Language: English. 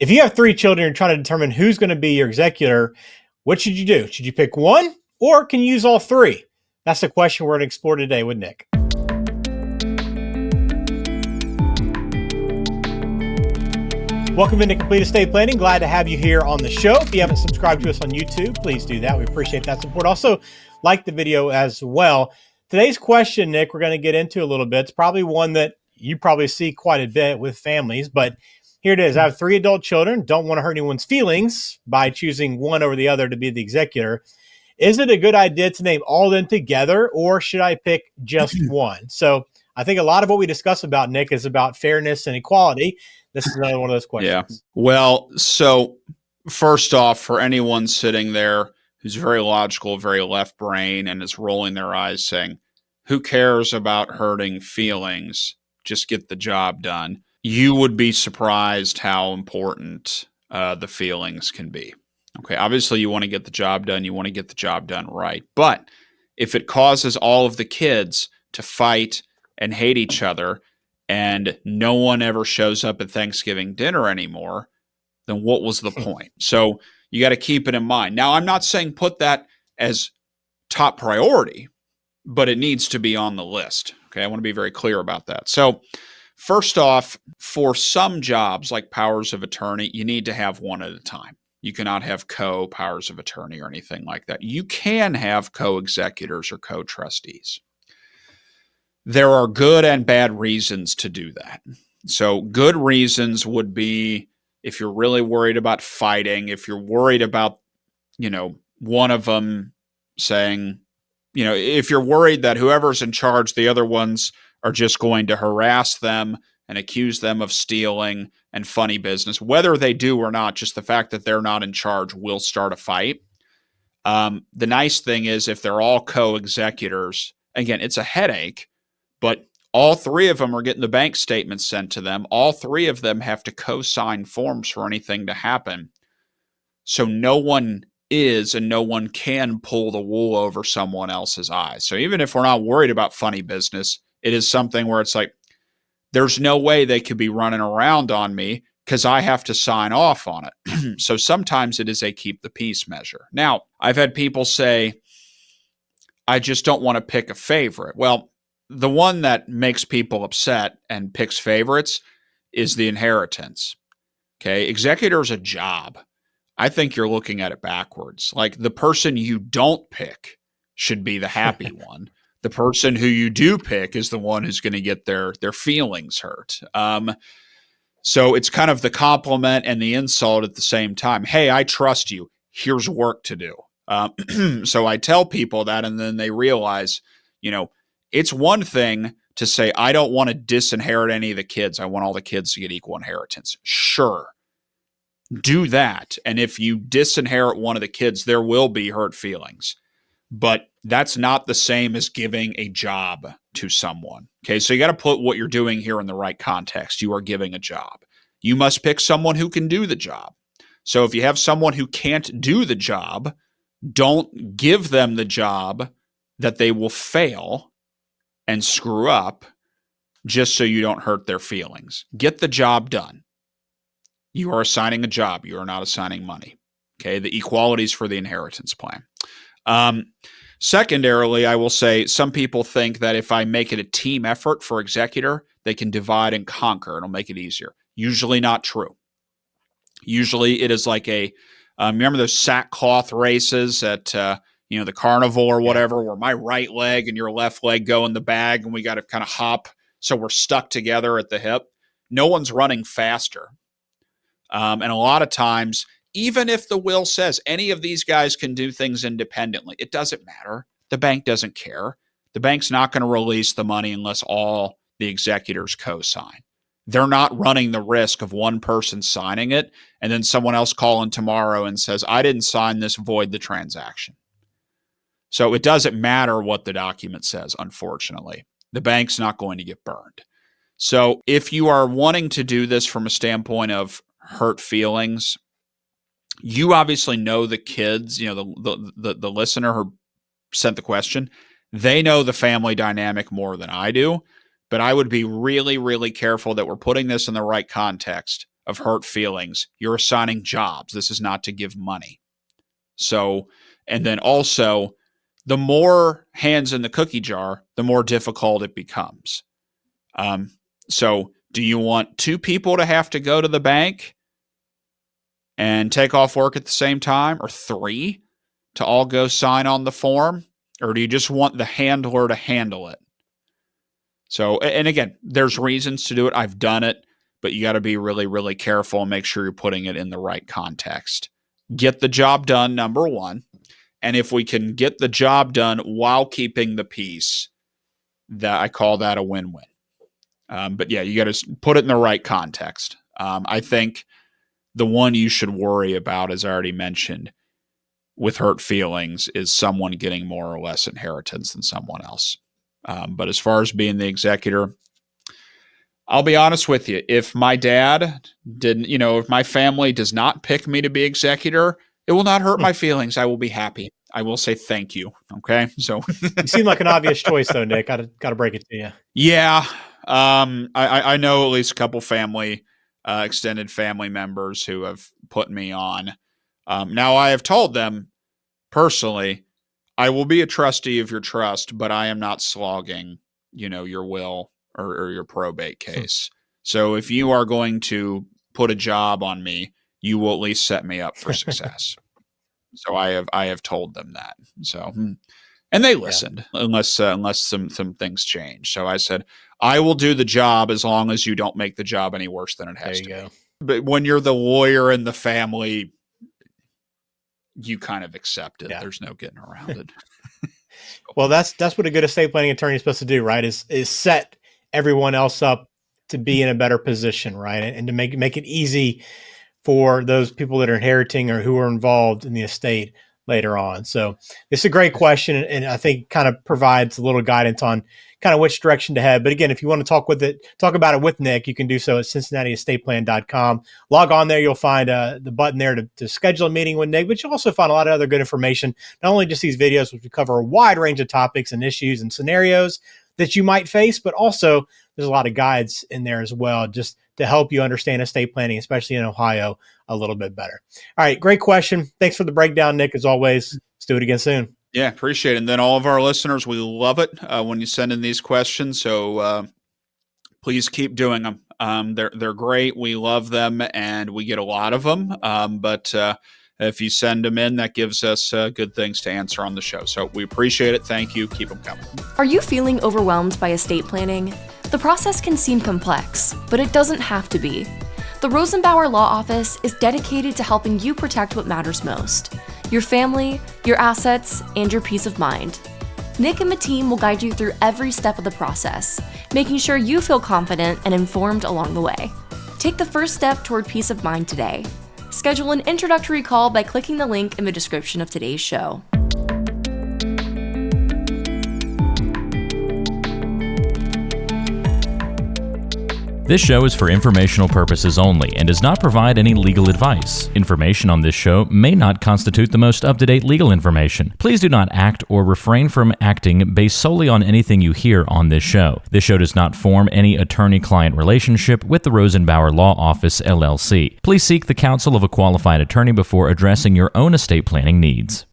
If you have three children, you're trying to determine who's going to be your executor, what should you do? Should you pick one, or can you use all three? That's the question we're going to explore today with Nick. Welcome into Complete Estate Planning. Glad to have you here on the show. If you haven't subscribed to us on YouTube, please do that. We appreciate that support. Also, like the video as well. Today's question, Nick, we're going to get into a little bit. It's probably one that you probably see quite a bit with families, but here it is. I have three adult children. Don't want to hurt anyone's feelings by choosing one over the other to be the executor. Is it a good idea to name all of them together, or should I pick just one? So I think a lot of what we discuss about, Nick, is about fairness and equality. This is another one of those questions. Yeah. Well, so first off, for anyone sitting there who's very logical, very left brain, and is rolling their eyes saying, who cares about hurting feelings? Just get the job done. You would be surprised how important the feelings can be. Okay, obviously you want to get the job done. You want to get the job done right. But if it causes all of the kids to fight and hate each other, and no one ever shows up at Thanksgiving dinner anymore, then what was the point? So you got to keep it in mind. Now, I'm not saying put that as top priority, but it needs to be on the list. Okay, I want to be very clear about that. So first off, for some jobs like powers of attorney, you need to have one at a time. You cannot have co-powers of attorney or anything like that. You can have co-executors or co-trustees. There are good and bad reasons to do that. So good reasons would be if you're really worried about fighting, if you're worried about, one of them saying, if you're worried that whoever's in charge, the other ones are just going to harass them and accuse them of stealing and funny business, whether they do or not, just the fact that they're not in charge will start a fight. The nice thing is if they're all co-executors, again, it's a headache, but all three of them are getting the bank statements sent to them. All three of them have to co-sign forms for anything to happen. So no one is and no one can pull the wool over someone else's eyes. So even if we're not worried about funny business, it is something where it's like, there's no way they could be running around on me because I have to sign off on it. So sometimes it is a keep the peace measure. Now, I've had people say, I just don't want to pick a favorite. Well, the one that makes people upset and picks favorites is the inheritance. Okay, executor is a job. I think you're looking at it backwards. Like the person you don't pick should be the happy one. The person who you do pick is the one who's going to get their feelings hurt. So it's kind of the compliment and the insult at the same time. Hey, I trust you. Here's work to do. So I tell people that, and then they realize, it's one thing to say, I don't want to disinherit any of the kids. I want all the kids to get equal inheritance. Sure. Do that. And if you disinherit one of the kids, there will be hurt feelings. But that's not the same as giving a job to someone. Okay, so you got to put what you're doing here in the right context. You are giving a job. You must pick someone who can do the job. So if you have someone who can't do the job, don't give them the job that they will fail and screw up just so you don't hurt their feelings. Get the job done. You are assigning a job. You are not assigning money. Okay, the equality is for the inheritance plan. Secondarily, I will say some people think that if I make it a team effort for executor, they can divide and conquer. It'll make it easier. Usually not true. Usually it is like remember those sackcloth races at, the carnival or whatever, where my right leg and your left leg go in the bag and we got to kind of hop so we're stuck together at the hip. No one's running faster. And a lot of times, even if the will says any of these guys can do things independently, it doesn't matter. The bank doesn't care. The bank's not going to release the money unless all the executors co-sign. They're not running the risk of one person signing it and then someone else calling tomorrow and says, I didn't sign this, void the transaction. So it doesn't matter what the document says, unfortunately. The bank's not going to get burned. So if you are wanting to do this from a standpoint of hurt feelings, you obviously know the kids, the listener who sent the question, they know the family dynamic more than I do, but I would be really, really careful that we're putting this in the right context of hurt feelings. You're assigning jobs. This is not to give money. So, and then also, the more hands in the cookie jar, the more difficult it becomes. So do you want 2 people to have to go to the bank and take off work at the same time, or 3 to all go sign on the form? Or do you just want the handler to handle it? So, and again, there's reasons to do it. I've done it, but you got to be really, really careful and make sure you're putting it in the right context. Get the job done, number one. And if we can get the job done while keeping the peace, that I call that a win-win. But yeah, you got to put it in the right context. I think the one you should worry about, as I already mentioned, with hurt feelings, is someone getting more or less inheritance than someone else. But as far as being the executor, I'll be honest with you. If my dad didn't, if my family does not pick me to be executor, it will not hurt my feelings. I will be happy. I will say thank you. Okay. So you seem like an obvious choice though, Nick. Got to break it to you. Yeah. I know at least a couple extended family members who have put me on. Now I have told them personally, I will be a trustee of your trust, but I am not slogging, your will or your probate case. So if you are going to put a job on me, you will at least set me up for success. So I have told them that. So, and they listened, unless some things change. So I said, I will do the job as long as you don't make the job any worse than it has to be. But when you're the lawyer in the family, you kind of accept it. Yeah. There's no getting around it. Well, that's what a good estate planning attorney is supposed to do, right? Is set everyone else up to be in a better position, right? And to make it easy for those people that are inheriting or who are involved in the estate later on. So it's a great question, and I think kind of provides a little guidance on kind of which direction to head. But again, if you want to talk about it with Nick, you can do so at CincinnatiEstatePlan.com. Log on there. You'll find the button there to schedule a meeting with Nick, but you'll also find a lot of other good information, not only just these videos, which we cover a wide range of topics and issues and scenarios that you might face, but also there's a lot of guides in there as well, just to help you understand estate planning, especially in Ohio, a little bit better. All right, great question. Thanks for the breakdown, Nick, as always. Let's do it again soon. Yeah, appreciate it. And then all of our listeners, we love it when you send in these questions. So please keep doing them. They're great. We love them, and we get a lot of them. But if you send them in, that gives us good things to answer on the show. So we appreciate it. Thank you. Keep them coming. Are you feeling overwhelmed by estate planning? The process can seem complex, but it doesn't have to be. The Rosenbauer Law Office is dedicated to helping you protect what matters most: your family, your assets, and your peace of mind. Nick and the team will guide you through every step of the process, making sure you feel confident and informed along the way. Take the first step toward peace of mind today. Schedule an introductory call by clicking the link in the description of today's show. This show is for informational purposes only and does not provide any legal advice. Information on this show may not constitute the most up-to-date legal information. Please do not act or refrain from acting based solely on anything you hear on this show. This show does not form any attorney-client relationship with the Rosenbauer Law Office, LLC. Please seek the counsel of a qualified attorney before addressing your own estate planning needs.